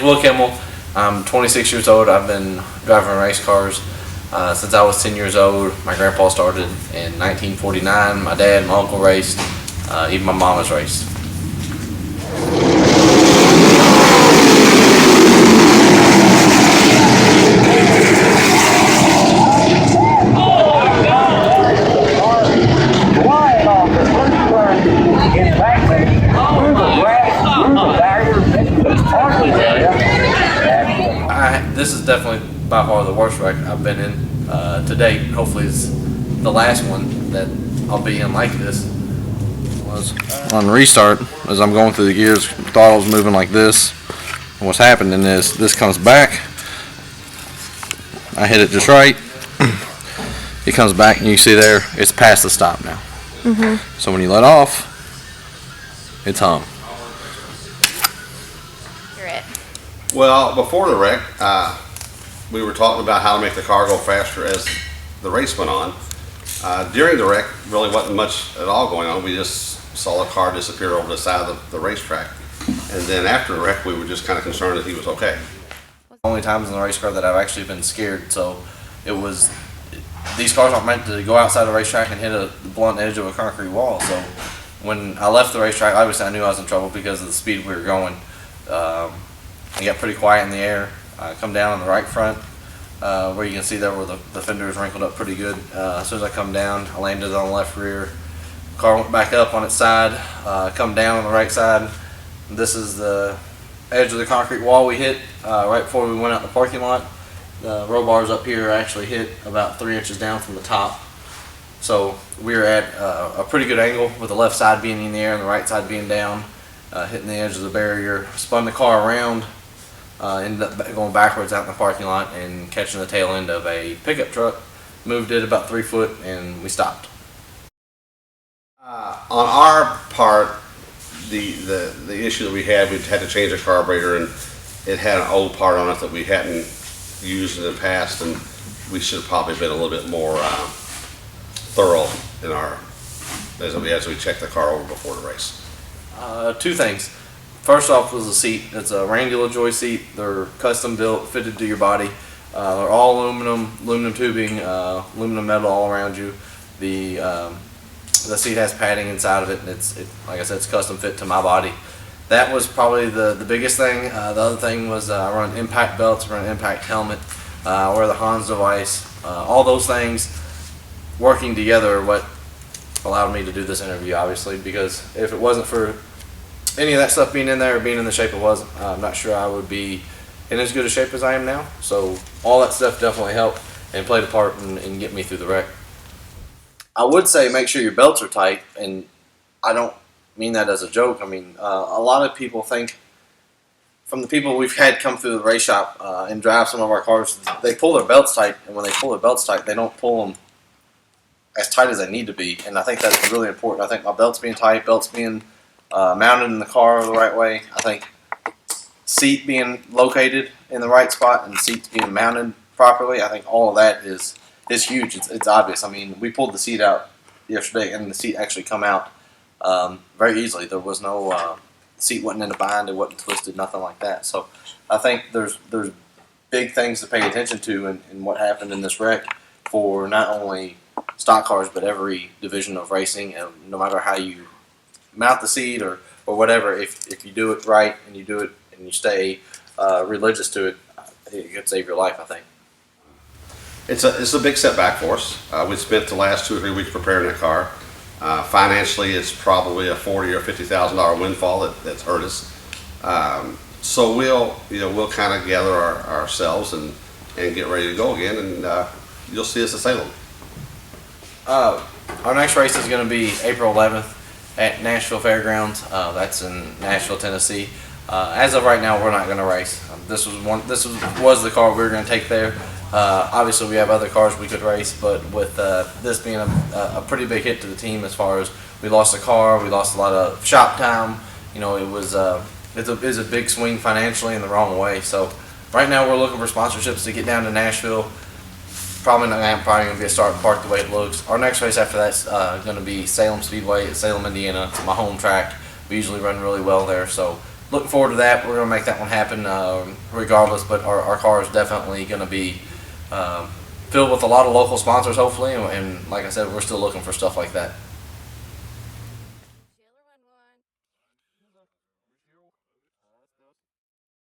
Will Kimmel. I'm 26 years old. I've been driving race cars since I was 10 years old. My grandpa started in 1949. My dad and my uncle raced. Even my mom has raced. This is definitely by far the worst wreck I've been in to date. Hopefully it's the last one that I'll be in like this. On restart, as I'm going through the gears, throttle's moving like this. And what's happening is this comes back. I hit it just right. It comes back and you see there, it's past the stop now. So when you let off, it's hung. You're it. Well, before the wreck, we were talking about how to make the car go faster as the race went on. During the wreck, really wasn't much at all going on. We just saw the car disappear over the side of the racetrack. And then after the wreck, we were just kind of concerned that he was okay. Only times in the race car that I've actually been scared. So it was, these cars aren't meant to go outside the racetrack and hit a blunt edge of a concrete wall. So when I left the racetrack, obviously I knew I was in trouble because of the speed we were going. It got pretty quiet in the air. I come down on the right front, where you can see there where the fender is wrinkled up pretty good. As soon as I come down, I landed on the left rear. Car went back up on its side, come down on the right side. This is the edge of the concrete wall we hit right before we went out the parking lot. The roll bars up here actually hit about 3 inches down from the top. So we were at a pretty good angle with the left side being in the air and the right side being down, hitting the edge of the barrier. Spun the car around, ended up going backwards out in the parking lot and catching the tail end of a pickup truck. Moved it about 3 foot and we stopped. On our part, the issue that we had to change the carburetor, and it had an old part on it that we hadn't used in the past, and we should have probably been a little bit more thorough in our as we checked the car over before the race. Two things. First off was the seat. It's a Randy LaJoy seat. They're custom built, fitted to your body. They're all aluminum tubing, aluminum metal all around you. The seat has padding inside of it, and like I said, it's custom fit to my body. That was probably the biggest thing. The other thing was I run impact belts, run an impact helmet, wear the Hans device. All those things working together are what allowed me to do this interview, obviously, because if it wasn't for any of that stuff being in there or being in the shape it was, I'm not sure I would be in as good a shape as I am now. So all that stuff definitely helped and played a part in getting me through the wreck. I would say make sure your belts are tight, and I don't mean that as a joke. I mean, a lot of people think, from the people we've had come through the race shop and drive some of our cars, they pull their belts tight, and when they pull their belts tight, they don't pull them as tight as they need to be, and I think that's really important. I think my belts being tight, belts being mounted in the car the right way, I think seat being located in the right spot and seats being mounted properly, I think all of that is huge. It's obvious. I mean, we pulled the seat out yesterday, and the seat actually come out very easily. There was no the seat wasn't in a bind, it wasn't twisted, nothing like that. So I think there's big things to pay attention to in what happened in this wreck for not only stock cars but every division of racing. And no matter how you mount the seat or whatever, if you do it right and you do it and you stay religious to it, it could save your life, I think. It's a big setback for us. We spent the last 2 or 3 weeks preparing that car. Financially, it's probably a $40,000 or $50,000 windfall that's hurt us. So we'll kind of gather ourselves and get ready to go again, and you'll see us at Salem. Our next race is going to be April 11th at Nashville Fairgrounds. That's in Nashville, Tennessee. As of right now, we're not going to race. This was the car we were going to take there. Obviously, we have other cars we could race, but with this being a pretty big hit to the team, as far as we lost a car, we lost a lot of shop time. You know, it's a big swing financially in the wrong way. So right now, we're looking for sponsorships to get down to Nashville. Probably going to be a start park the way it looks. Our next race after that's going to be Salem Speedway at Salem, Indiana. It's my home track. We usually run really well there, so looking forward to that. We're gonna make that one happen regardless. But our car is definitely gonna be filled with a lot of local sponsors, hopefully. And like I said, we're still looking for stuff like that.